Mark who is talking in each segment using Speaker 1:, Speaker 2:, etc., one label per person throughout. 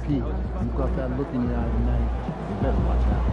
Speaker 1: MVP. You got that look in your eye tonight. You better watch out.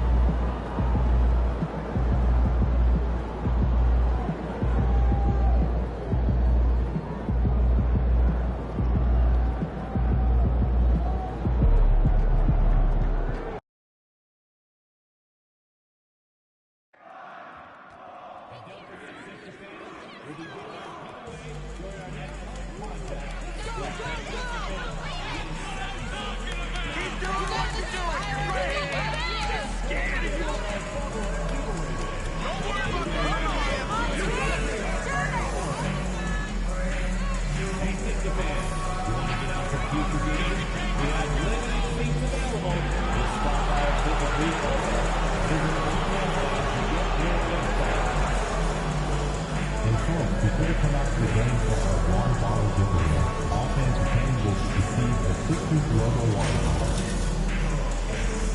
Speaker 2: Before you come out to the game for our water bottle giveaway, all fans who came will receive a Sixers logo water bottle.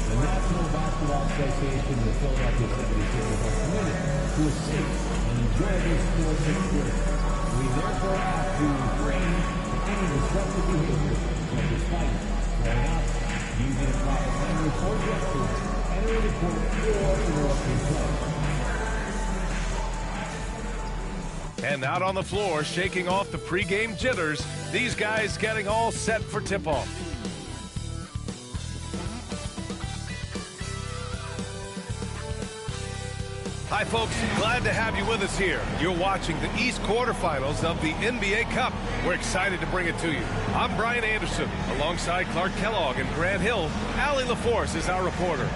Speaker 2: The National Basketball Association and the Philadelphia 76ers are committed to a safe and enjoyable sports experience. We therefore ask you to refrain from any disruptive behavior, such as fighting, throwing up, using improper language or gestures, entering the court, or interrupting play.
Speaker 3: And out on the floor, shaking off the pregame jitters, these guys getting all set for tip-off. Hi, folks. Glad to have you with us here. You're watching the East quarterfinals of the NBA Cup. We're excited to bring it to you. I'm Brian Anderson. Alongside Clark Kellogg and Grant Hill, Allie LaForce is our reporter.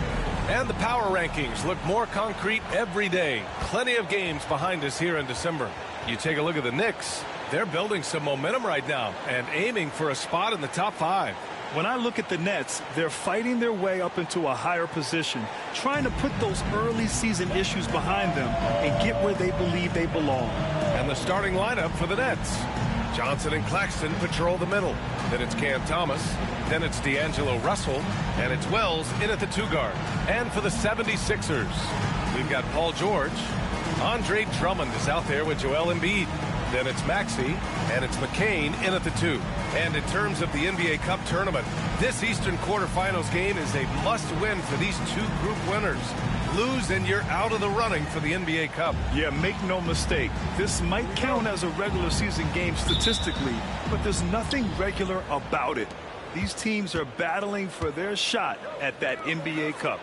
Speaker 3: And the power rankings look more concrete every day. Plenty of games behind us here in December. You take a look at the Knicks. They're building some momentum right now and aiming for a spot in the top 5.
Speaker 4: When I look at the Nets, they're fighting their way up into a higher position, trying to put those early season issues behind them and get where they believe they belong.
Speaker 3: And the starting lineup for the Nets. Johnson and Claxton patrol the middle. Then it's Cam Thomas. Then it's D'Angelo Russell. And it's Wells in at the 2 guard. And for the 76ers, we've got Paul George. Andre Drummond is out there with Joel Embiid. Then it's Maxey, and it's McCain in at the 2. And in terms of the NBA Cup tournament, this Eastern quarterfinals game is a must-win for these 2 group winners. Lose and you're out of the running for the NBA Cup.
Speaker 4: Yeah, make no mistake. This might count as a regular season game statistically, but there's nothing regular about it. These teams are battling for their shot at that NBA Cup.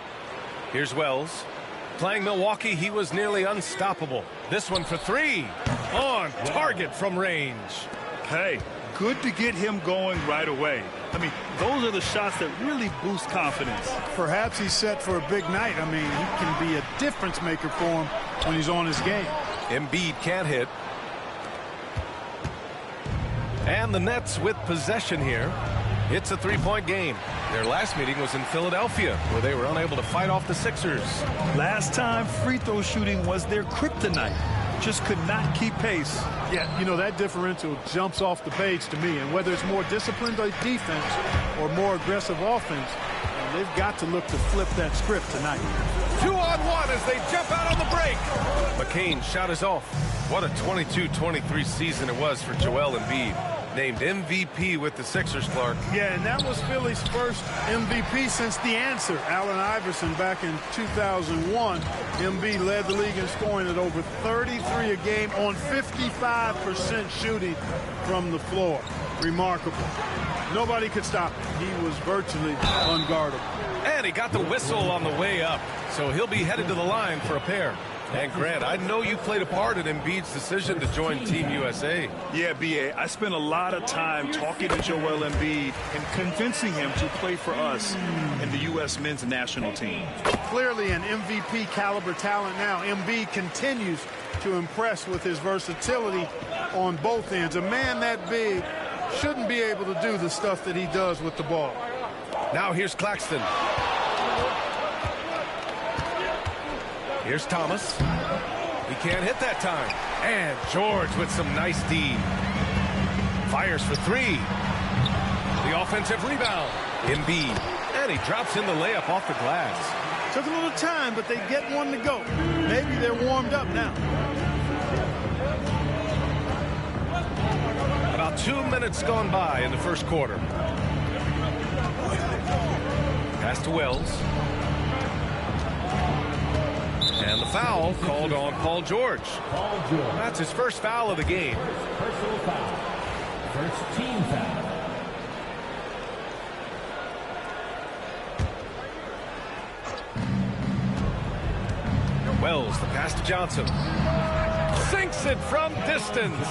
Speaker 3: Here's Wells. Playing Milwaukee, he was nearly unstoppable. This one for 3. On target from range.
Speaker 4: Hey, good to get him going right away. I mean, those are the shots that really boost confidence.
Speaker 5: Perhaps he's set for a big night. I mean, he can be a difference maker for him when he's on his game.
Speaker 3: Embiid can't hit. And the Nets with possession here. It's a 3-point game. Their last meeting was in Philadelphia, where they were unable to fight off the Sixers.
Speaker 4: Last time, free throw shooting was their kryptonite. Just could not keep pace.
Speaker 5: Yeah, you know, that differential jumps off the page to me. And whether it's more disciplined defense or more aggressive offense, they've got to look to flip that script tonight.
Speaker 3: 2-on-1 as they jump out on the break. McCain shot is off. What a 22-23 season it was for Joel Embiid. Named MVP with the Sixers, Clark.
Speaker 5: Yeah, and that was Philly's first MVP since the answer, Allen Iverson, back in 2001. Embiid led the league in scoring at over 33 a game on 55% shooting from the floor. Remarkable. Nobody could stop him. He was virtually unguardable.
Speaker 3: And he got the whistle on the way up, so he'll be headed to the line for a pair. And Grant, I know you played a part in Embiid's decision to join Team USA.
Speaker 4: Yeah, B.A., I spent a lot of time talking to Joel Embiid and convincing him to play for us in the U.S. men's national team.
Speaker 5: Clearly an MVP caliber talent now. Embiid continues to impress with his versatility on both ends. A man that big shouldn't be able to do the stuff that he does with the ball.
Speaker 3: Now here's Claxton. Here's Thomas. He can't hit that time. And George with some nice D. Fires for 3. The offensive rebound. Embiid. And he drops in the layup off the glass.
Speaker 5: Took a little time, but they get one to go. Maybe they're warmed up now.
Speaker 3: About 2 minutes gone by in the first quarter. Pass to Wells. And the foul called on Paul George. That's his first foul of the game.
Speaker 2: Personal foul. First team foul.
Speaker 3: Wells, the pass to Johnson. Sinks it from distance.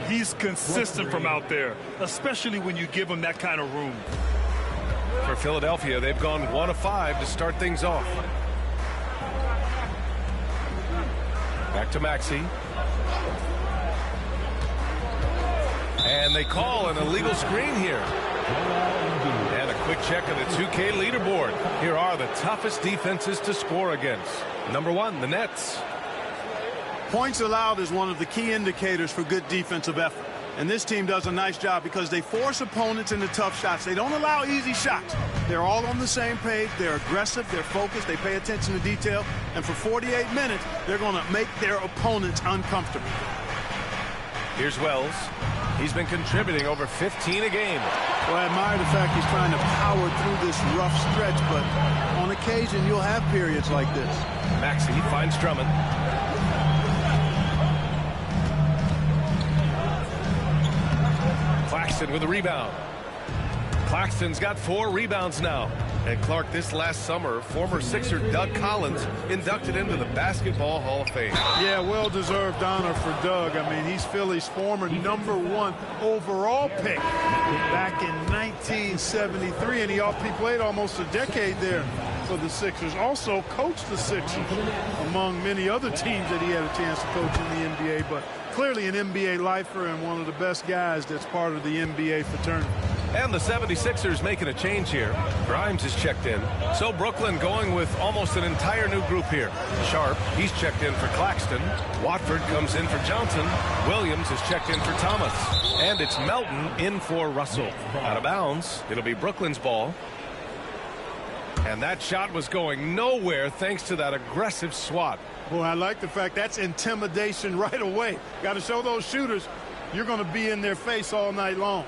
Speaker 4: He's consistent from out there, especially when you give him that kind of room.
Speaker 3: For Philadelphia, they've gone 1 of 5 to start things off. Back to Maxey. And they call an illegal screen here. And a quick check of the 2K leaderboard. Here are the toughest defenses to score against. Number 1, the Nets.
Speaker 5: Points allowed is one of the key indicators for good defensive effort. And this team does a nice job because they force opponents into tough shots. They don't allow easy shots. They're all on the same page. They're aggressive. They're focused. They pay attention to detail. And for 48 minutes, they're going to make their opponents uncomfortable.
Speaker 3: Here's Wells. He's been contributing over 15 a game.
Speaker 5: Well, I admire the fact he's trying to power through this rough stretch, but on occasion, you'll have periods like this.
Speaker 3: Maxey finds Drummond. Claxton with a rebound. Claxton's got 4 rebounds now. And Clark, this last summer, former Sixer Doug Collins inducted into the Basketball Hall of Fame.
Speaker 5: Yeah, well-deserved honor for Doug. I mean, he's Philly's former #1 overall pick back in 1973, and he played almost a decade there for the Sixers. Also coached the Sixers, among many other teams that he had a chance to coach in the NBA, but clearly an NBA lifer and one of the best guys that's part of the NBA fraternity.
Speaker 3: And the 76ers making a change here. Grimes is checked in. So Brooklyn going with almost an entire new group here. Sharp, he's checked in for Claxton. Watford comes in for Johnson. Williams is checked in for Thomas. And it's Melton in for Russell. Out of bounds. It'll be Brooklyn's ball. And that shot was going nowhere thanks to that aggressive swat.
Speaker 5: Well, I like the fact that's intimidation right away. Got to show those shooters you're going to be in their face all night long.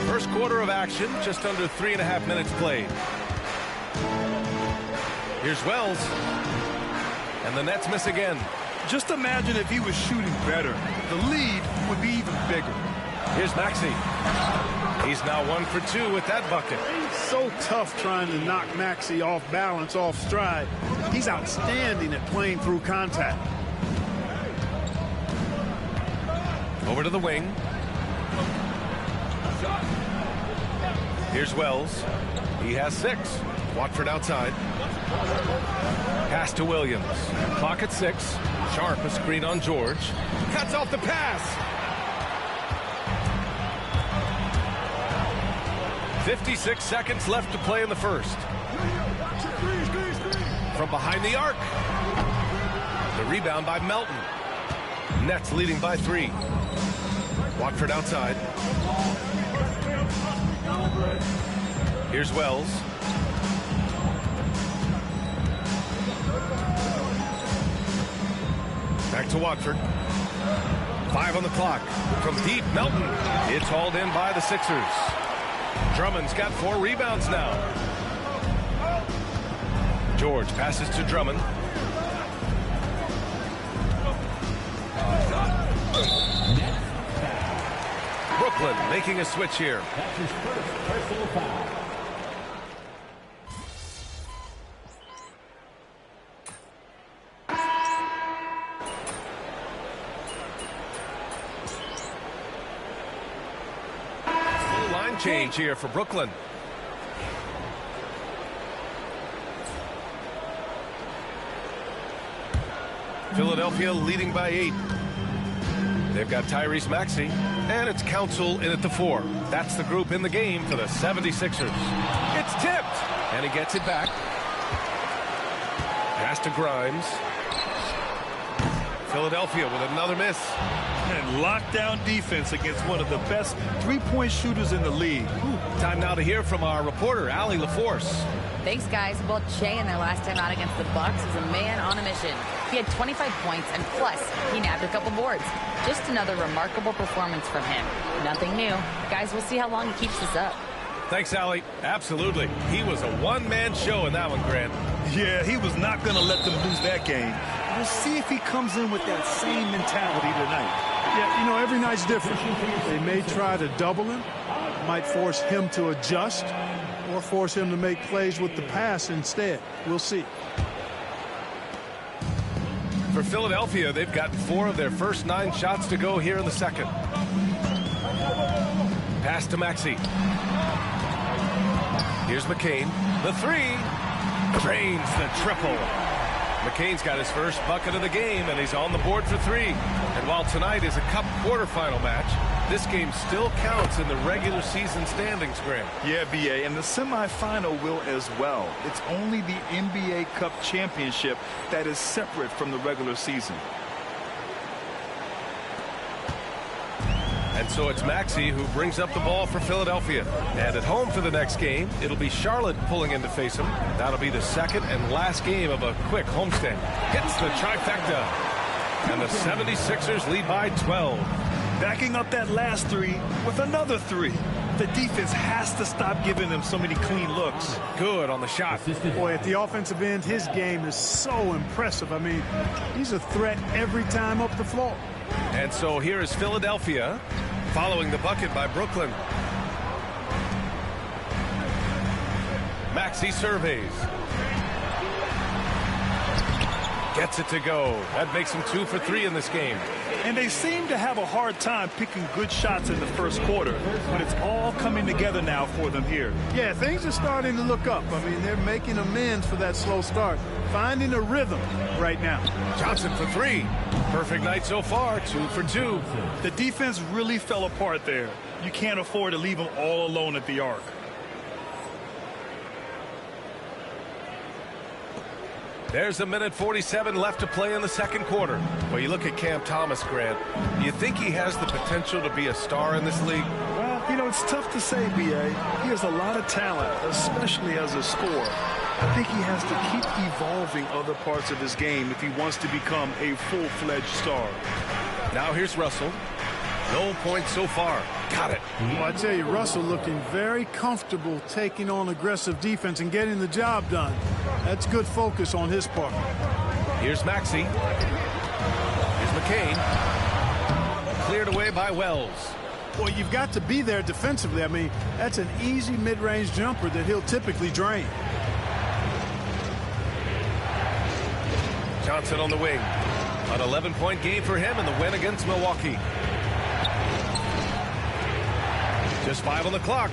Speaker 3: First quarter of action, just under 3.5 minutes played. Here's Wells. And the Nets miss again.
Speaker 4: Just imagine if he was shooting better. The lead would be even bigger.
Speaker 3: Here's Maxey. He's now 1 for 2 with that bucket.
Speaker 5: So tough trying to knock Maxey off balance, off stride. He's outstanding at playing through contact.
Speaker 3: Over to the wing. Here's Wells. He has 6. Watford outside. Pass to Williams. Clock at 6. Sharp a screen on George. Cuts off the pass. 56 seconds left to play in the first. From behind the arc. The rebound by Melton. Nets leading by 3. Watford outside. Here's Wells. Back to Watford. 5 on the clock. From deep, Melton. It's hauled in by the Sixers. Drummond's got 4 rebounds now. George passes to Drummond. Brooklyn making a switch here.
Speaker 2: That's his first personal foul.
Speaker 3: Full line change here for Brooklyn. Philadelphia leading by 8. They've got Tyrese Maxey, and it's Council in at the 4. That's the group in the game for the 76ers. It's tipped, and he gets it back. Pass to Grimes. Philadelphia with another miss.
Speaker 4: And lockdown defense against one of the best three-point shooters in the league.
Speaker 3: Time now to hear from our reporter, Allie LaForce.
Speaker 6: Thanks, guys. Well, Che in their last time out against the Bucks was a man on a mission. He had 25 points, and plus, he nabbed a couple boards. Just another remarkable performance from him. Nothing new. Guys, we'll see how long he keeps this up.
Speaker 3: Thanks, Allie. Absolutely. He was a one-man show in that one, Grant.
Speaker 4: Yeah, he was not going to let them lose that game. We'll see if he comes in with that same mentality tonight.
Speaker 5: Yeah, you know, every night's different. They may try to double him, might force him to adjust, or force him to make plays with the pass instead. We'll see.
Speaker 3: For Philadelphia, they've gotten 4 of their first 9 shots to go here in the second. Pass to Maxey. Here's McCain. The 3. Drains the triple. McCain's got his first bucket of the game, and he's on the board for 3. And while tonight is a Cup quarterfinal match, this game still counts in the regular season standings, Graham.
Speaker 4: Yeah, B.A., and the semifinal will as well. It's only the NBA Cup championship that is separate from the regular season.
Speaker 3: And so it's Maxey who brings up the ball for Philadelphia. And at home for the next game, it'll be Charlotte pulling in to face him. That'll be the second and last game of a quick homestand. Hits the trifecta. And the 76ers lead by 12.
Speaker 4: Backing up that last 3 with another 3. The defense has to stop giving them so many clean looks.
Speaker 3: Good on the shot.
Speaker 5: Boy, at the offensive end, his game is so impressive. I mean, he's a threat every time up the floor.
Speaker 3: And so here is Philadelphia following the bucket by Brooklyn. Maxey surveys. Gets it to go. That makes him 2 for 3 in this game.
Speaker 4: And they seem to have a hard time picking good shots in the first quarter, but it's all coming together now for them here.
Speaker 5: Yeah, things are starting to look up. I mean, they're making amends for that slow start, finding a rhythm right now.
Speaker 3: Johnson for 3. Perfect night so far, 2 for 2.
Speaker 4: The defense really fell apart there. You can't afford to leave them all alone at the arc.
Speaker 3: There's a minute 47 left to play in the second quarter. Well, you look at Cam Thomas, Grant. Do you think he has the potential to be a star in this league?
Speaker 4: Well, you know, it's tough to say, B.A. He has a lot of talent, especially as a scorer. I think he has to keep evolving other parts of his game if he wants to become a full-fledged star.
Speaker 3: Now here's Russell. No points so far. Got it.
Speaker 5: Well, I tell you, Russell looking very comfortable taking on aggressive defense and getting the job done. That's good focus on his part.
Speaker 3: Here's Maxey. Here's McCain. Cleared away by Wells.
Speaker 5: Well, you've got to be there defensively. I mean, that's an easy mid-range jumper that he'll typically drain.
Speaker 3: Johnson on the wing. An 11-point game for him in the win against Milwaukee. Just 5 on the clock.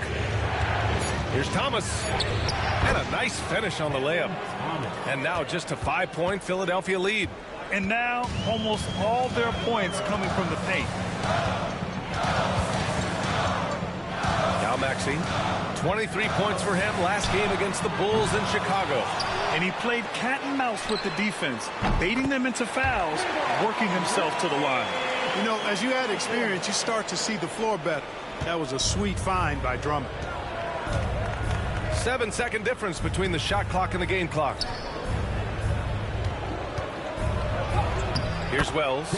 Speaker 3: Here's Thomas. And a nice finish on the layup. And now just a 5-point Philadelphia lead.
Speaker 4: And now almost all their points coming from the paint.
Speaker 3: Now Maxey. 23 points for him last game against the Bulls in Chicago.
Speaker 4: And he played cat and mouse with the defense, baiting them into fouls, working himself to the line.
Speaker 5: You know, as you add experience, you start to see the floor better. That was a sweet find by Drummond.
Speaker 3: 7-second difference between the shot clock and the game clock. Here's Wells.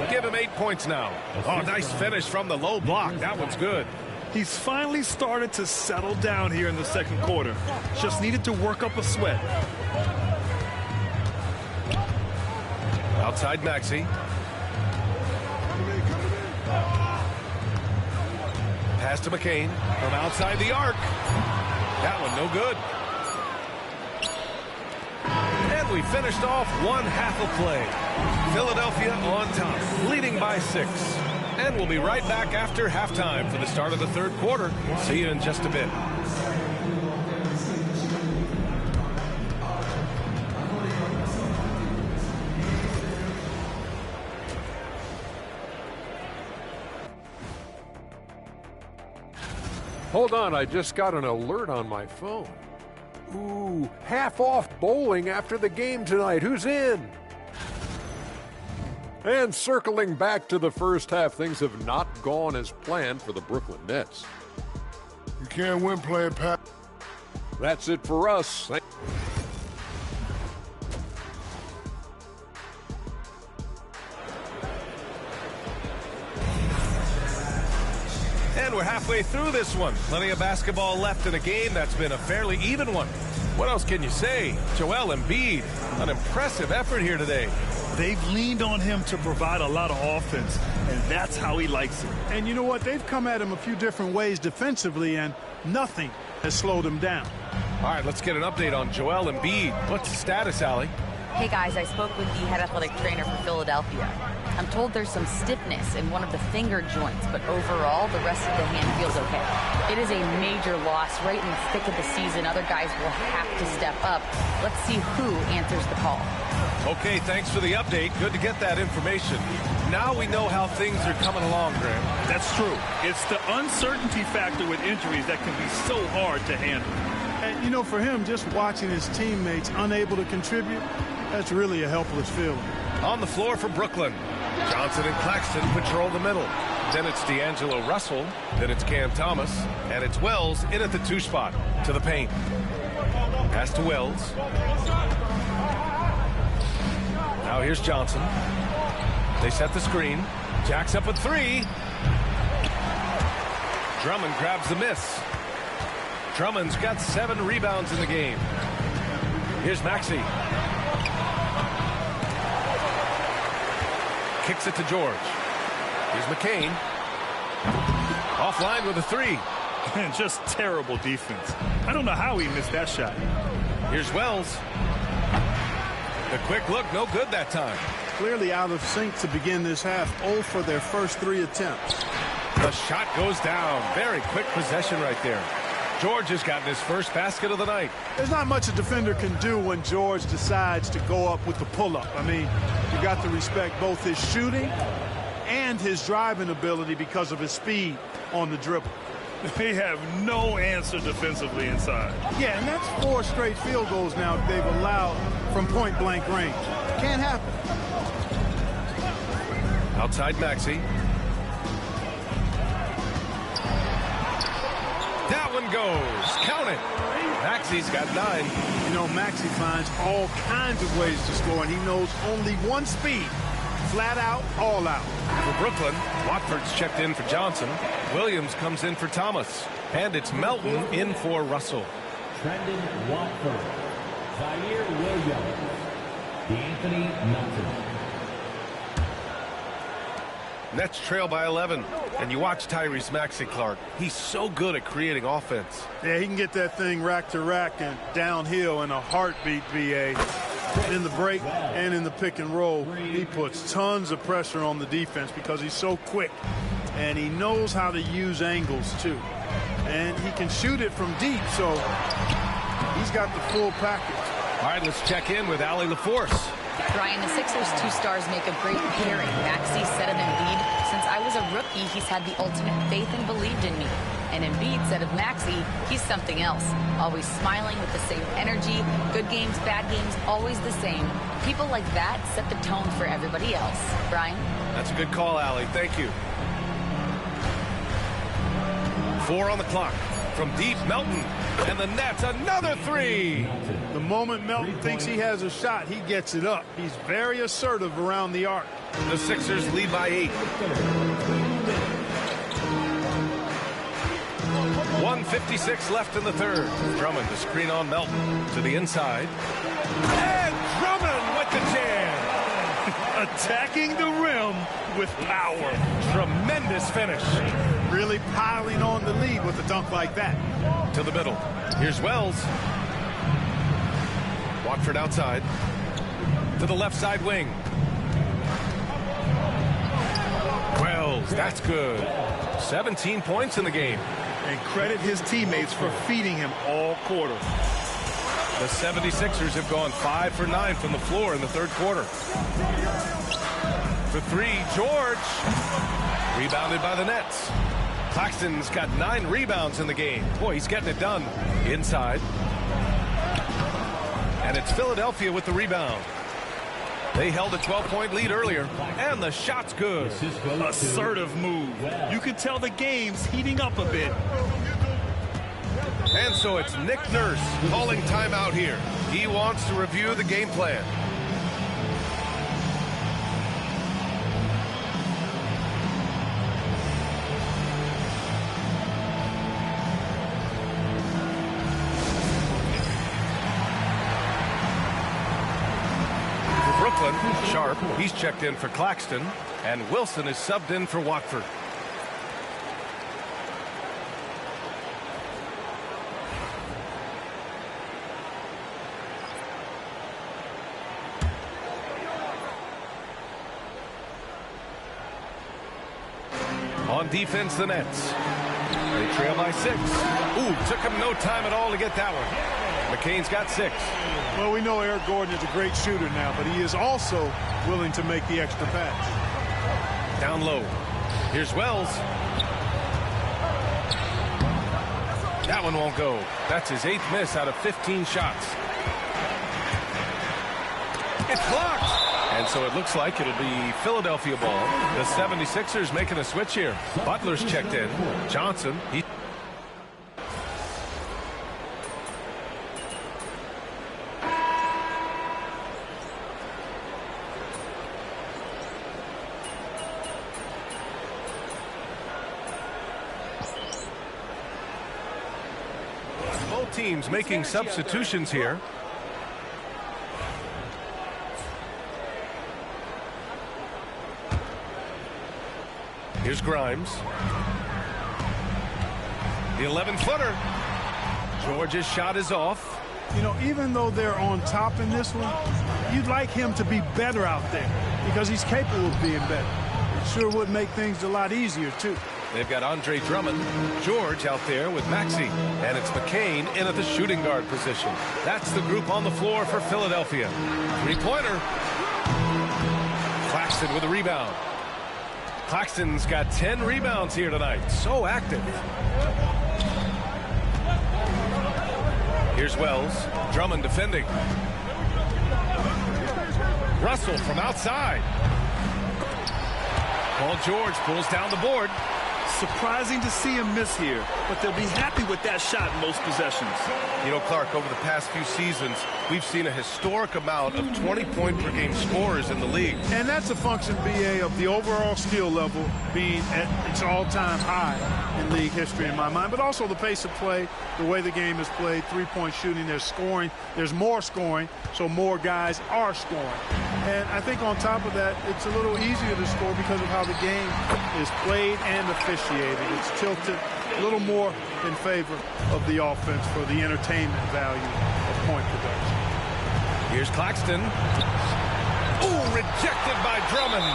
Speaker 3: Give him 8 points now. Oh, nice finish from the low block. That one's good.
Speaker 4: He's finally started to settle down here in the second quarter. Just needed to work up a sweat.
Speaker 3: Outside Maxey. Pass to McCain from outside the arc. That one no good. And we finished off one half of play. Philadelphia on top, leading by 6. And we'll be right back after halftime for the start of the third quarter. See you in just a bit.
Speaker 7: Hold on, I just got an alert on my phone. Ooh, half off bowling after the game tonight. Who's in? And circling back to the first half, things have not gone as planned for the Brooklyn Nets.
Speaker 8: You can't win playing pat.
Speaker 7: That's it for us.
Speaker 3: And we're halfway through this one. Plenty of basketball left in a game that's been a fairly even one. What else can you say? Joel Embiid, an impressive effort here today.
Speaker 4: They've leaned on him to provide a lot of offense, and that's how he likes it.
Speaker 5: And you know what? They've come at him a few different ways defensively, and nothing has slowed him down.
Speaker 3: All right, let's get an update on Joel Embiid. What's the status, Allie?
Speaker 6: Hey guys, I spoke with the head athletic trainer for Philadelphia. I'm told there's some stiffness in one of the finger joints, but overall, the rest of the hand feels okay. It is a major loss right in the thick of the season. Other guys will have to step up. Let's see who answers the call.
Speaker 3: Okay, thanks for the update. Good to get that information. Now we know how things are coming along, Graham.
Speaker 4: That's true. It's the uncertainty factor with injuries that can be so hard to handle.
Speaker 5: And, you know, for him, just watching his teammates unable to contribute, that's really a helpless feeling.
Speaker 3: On the floor for Brooklyn, Johnson and Claxton patrol the middle. Then it's D'Angelo Russell. Then it's Cam Thomas. And it's Wells in at the 2 spot to the paint. Pass to Wells. Now here's Johnson. They set the screen. Jacks up a 3. Drummond grabs the miss. Drummond's got 7 rebounds in the game. Here's Maxey. Kicks it to George. Here's McCain. Offline with a 3.
Speaker 4: And just terrible defense. I don't know how he missed that shot.
Speaker 3: Here's Wells. The quick look, no good that time.
Speaker 5: Clearly out of sync to begin this half. 0 for their first 3 attempts.
Speaker 3: The shot goes down. Very quick possession right there. George has gotten his first basket of the night.
Speaker 5: There's not much a defender can do when George decides to go up with the pull-up. I mean, you got to respect both his shooting and his driving ability because of his speed on the dribble.
Speaker 4: They have no answer defensively inside.
Speaker 5: Yeah, and that's 4 straight field goals now they've allowed from point-blank range. Can't happen.
Speaker 3: Outside Maxey. That one goes. Count it. Maxey's got 9.
Speaker 5: You know, Maxey finds all kinds of ways to score, and he knows only one speed. Flat out, all out.
Speaker 3: For Brooklyn, Watford's checked in for Johnson. Williams comes in for Thomas. And it's Melton in for Russell.
Speaker 2: Trendon Watford, Zaire Williams, D'Anthony Melton.
Speaker 3: Nets trail by 11. And you watch Tyrese Maxey, Clark. He's so good at creating offense.
Speaker 5: Yeah, he can get that thing rack to rack and downhill in a heartbeat, VA. In the break and in the pick and roll, he puts tons of pressure on the defense because he's so quick. And he knows how to use angles, too. And he can shoot it from deep, so he's got the full package.
Speaker 3: All right, let's check in with Allie LaForce.
Speaker 6: Brian, the Sixers' 2 stars make a great pairing. Maxey said of Embiid, since I was a rookie, he's had the ultimate faith and believed in me. And Embiid said of Maxey, he's something else. Always smiling with the same energy. Good games, bad games, always the same. People like that set the tone for everybody else. Brian?
Speaker 3: That's a good call, Allie. Thank you. 4 on the clock. From deep, Melton. And the Nets, another 3.
Speaker 5: The moment Melton thinks he has a shot, he gets it up. He's very assertive around the arc.
Speaker 3: The Sixers lead by 8. 1:56 left in the third. Drummond to screen on Melton to the inside. And Drummond with the jam.
Speaker 4: Attacking the rim with power.
Speaker 3: Tremendous finish.
Speaker 5: Really piling on the lead with a dunk like that.
Speaker 3: To the middle. Here's Wells. Watford outside. To the left side wing. Wells, that's good. 17 points in the game.
Speaker 4: And credit his teammates for feeding him all quarter.
Speaker 3: The 76ers have gone 5 for 9 from the floor in the third quarter. For 3, George. Rebounded by the Nets. Claxton's got 9 rebounds in the game. Boy, he's getting it done. Inside. And it's Philadelphia with the rebound. They held a 12-point lead earlier, and the shot's good.
Speaker 4: Assertive move. You can tell the game's heating up a bit.
Speaker 3: And so it's Nick Nurse calling timeout here. He wants to review the game plan. Sharp, he's checked in for Claxton, and Wilson is subbed in for Watford. On defense, the Nets. They trail by 6. Ooh, took him no time at all to get that one. McCain's got 6.
Speaker 5: Well, we know Eric Gordon is a great shooter now, but he is also willing to make the extra pass.
Speaker 3: Down low. Here's Wells. That one won't go. That's his 8th miss out of 15 shots. It's blocked. And so it looks like it'll be Philadelphia ball. The 76ers making a switch here. Butler's checked in. Johnson. Both teams making substitutions here. Here's Grimes. The 11-footer. George's shot is off.
Speaker 5: You know, even though they're on top in this one, you'd like him to be better out there because he's capable of being better. It sure would make things a lot easier, too.
Speaker 3: They've got Andre Drummond, George out there with Maxey, and it's McCain in at the shooting guard position. That's the group on the floor for Philadelphia. Three-pointer. Claxton with a rebound. Claxton's got 10 rebounds here tonight. So active. Here's Wells. Drummond defending. Russell from outside. Paul George pulls down the board.
Speaker 4: Surprising to see him miss here, but they'll be happy with that shot in most possessions.
Speaker 3: You know, Clark, over the past few seasons, we've seen a historic amount of 20-point-per-game scorers in the league.
Speaker 5: And that's a function, BA, of the overall skill level being at its all-time high in league history in my mind, but also the pace of play, the way the game is played, three-point shooting, there's scoring, there's more scoring, so more guys are scoring. And I think on top of that, it's a little easier to score because of how the game is played and officiated. It's tilted a little more in favor of the offense for the entertainment value of point production.
Speaker 3: Here's Claxton. Ooh, rejected by Drummond.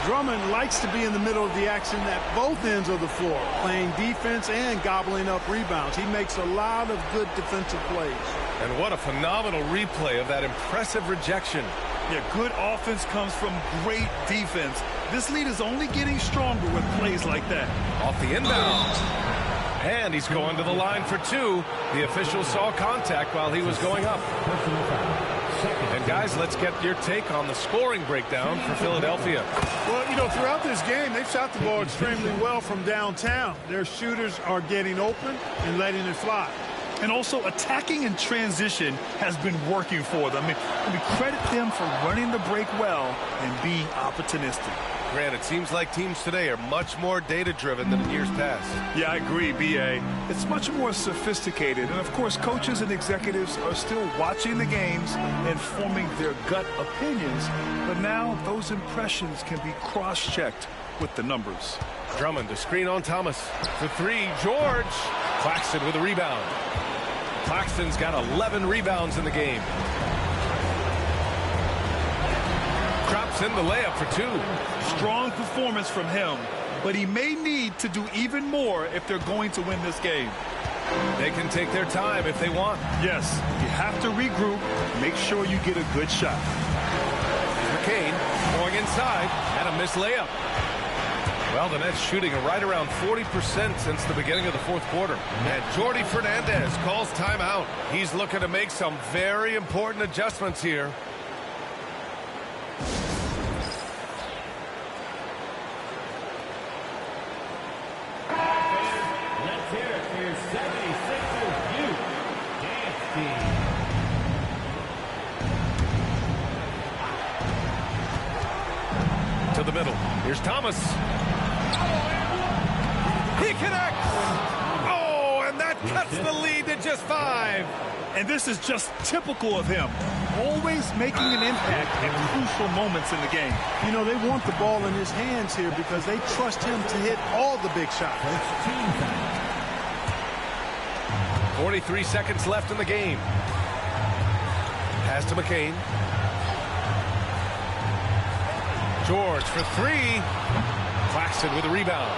Speaker 5: Drummond likes to be in the middle of the action at both ends of the floor, playing defense and gobbling up rebounds. He makes a lot of good defensive plays.
Speaker 3: And what a phenomenal replay of that impressive rejection.
Speaker 4: Yeah, good offense comes from great defense. This lead is only getting stronger with plays like that.
Speaker 3: Off the inbound. And he's going to the line for 2. The official saw contact while he was going up. And guys, let's get your take on the scoring breakdown for Philadelphia.
Speaker 5: Well, you know, throughout this game, they've shot the ball extremely well from downtown. Their shooters are getting open and letting it fly.
Speaker 4: And also attacking in transition has been working for them. I mean, we credit them for running the break well and being opportunistic.
Speaker 3: Grant, it seems like teams today are much more data-driven than in years past.
Speaker 4: Yeah, I agree, B.A. It's much more sophisticated. And, of course, coaches and executives are still watching the games and forming their gut opinions. But now those impressions can be cross-checked with the numbers.
Speaker 3: Drummond to screen on Thomas. For 3, George. Claxton with a rebound. Claxton's got 11 rebounds in the game. Drops in the layup for 2.
Speaker 4: Strong performance from him, but he may need to do even more if they're going to win this game.
Speaker 3: They can take their time if they want.
Speaker 4: Yes, you have to regroup, make sure you get a good shot.
Speaker 3: McCain going inside and a missed layup. Well, the Nets shooting right around 40% since the beginning of the fourth quarter. And Jordi Fernandez calls timeout. He's looking to make some very important adjustments here.
Speaker 2: Let's hear it for your 76ers youth dance team.
Speaker 3: To the middle. Here's Thomas. He connects. Oh, and that cuts the lead to just 5.
Speaker 4: And this is just typical of him. Always making an impact at crucial moments in the game.
Speaker 5: You know, they want the ball in his hands here because they trust him to hit all the big shots.
Speaker 3: 43 seconds left in the game. Pass to McCain. George for three. Claxton with a rebound.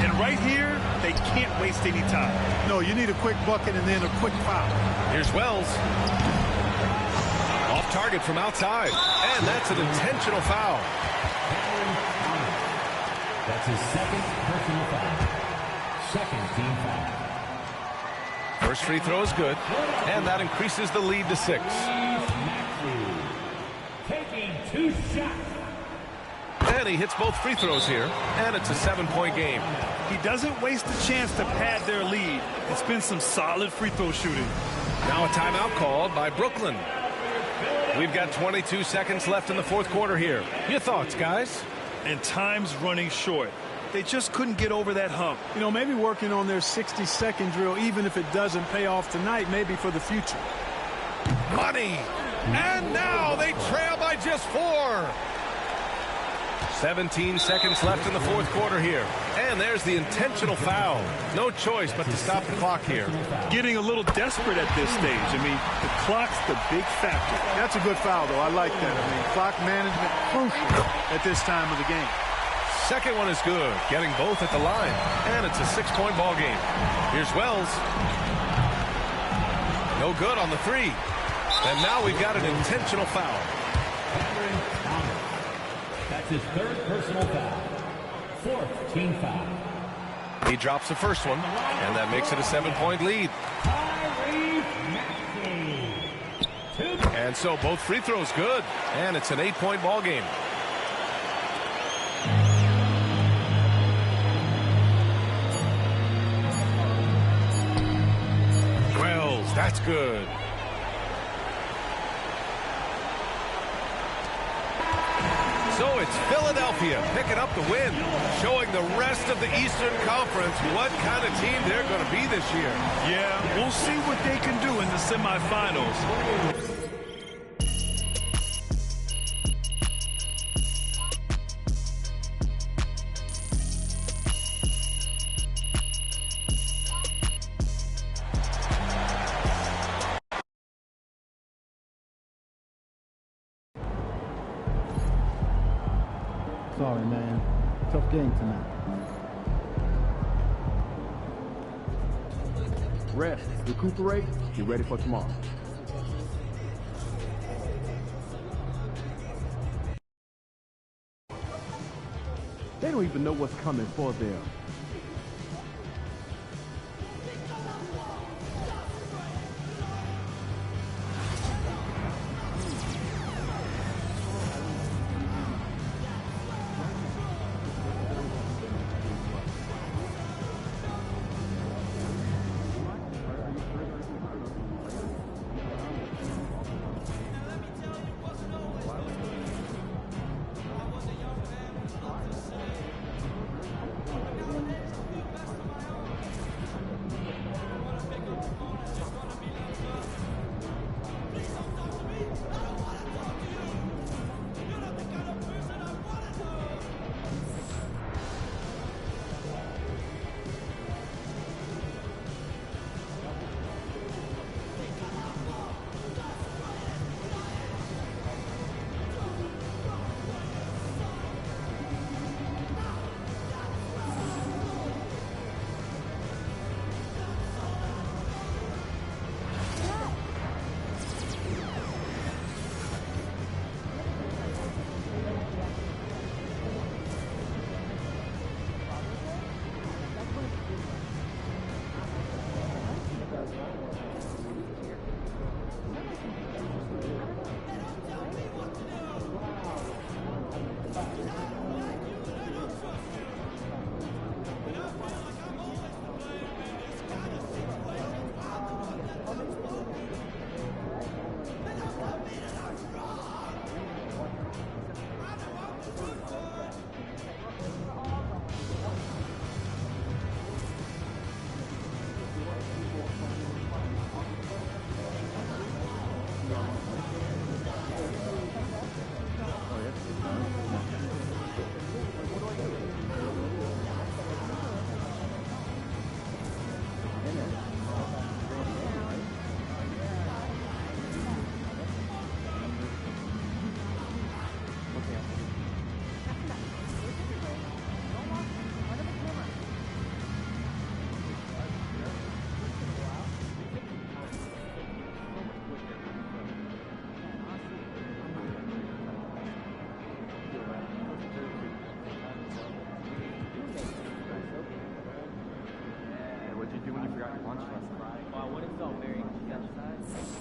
Speaker 4: And right here, they can't waste any time.
Speaker 5: No, you need a quick bucket and then a quick foul.
Speaker 3: Here's Wells. Off target from outside. And that's an intentional foul.
Speaker 2: That's his second personal foul. Second team foul.
Speaker 3: First free throw is good. And that increases the lead to 6.
Speaker 2: Taking 2 shots.
Speaker 3: And he hits both free throws here. And it's a 7-point game.
Speaker 4: He doesn't waste a chance to pad their lead. It's been some solid free throw shooting.
Speaker 3: Now a timeout called by Brooklyn. We've got 22 seconds left in the fourth quarter here. Your thoughts, guys?
Speaker 4: And time's running short. They just couldn't get over that hump.
Speaker 5: You know, maybe working on their 60-second drill, even if it doesn't pay off tonight, maybe for the future.
Speaker 3: Money. And now they trail by just 4. 17 seconds left in the fourth quarter here. And there's the intentional foul. No choice but to stop the clock here.
Speaker 4: Getting a little desperate at this stage. I mean, the clock's the big factor.
Speaker 5: That's a good foul, though. I like that. I mean, clock management crucial at this time of the game.
Speaker 3: Second one is good. Getting both at the line. And it's a 6-point ball game. Here's Wells. No good on the three. And now we've got an intentional foul.
Speaker 2: That's his third personal foul. Fourth team foul.
Speaker 3: He drops the first one, and that makes it a 7-point lead. And so both free throws good, and it's an 8-point ball game. Wells, that's good. So it's Philadelphia picking up the win, showing the rest of the Eastern Conference what kind of team they're going to be this year.
Speaker 4: Yeah, we'll see what they can do in the semifinals.
Speaker 1: Sorry, man. Tough game tonight.
Speaker 9: Rest, recuperate, get ready for tomorrow. They don't even know what's coming for them.
Speaker 1: all very on the other side.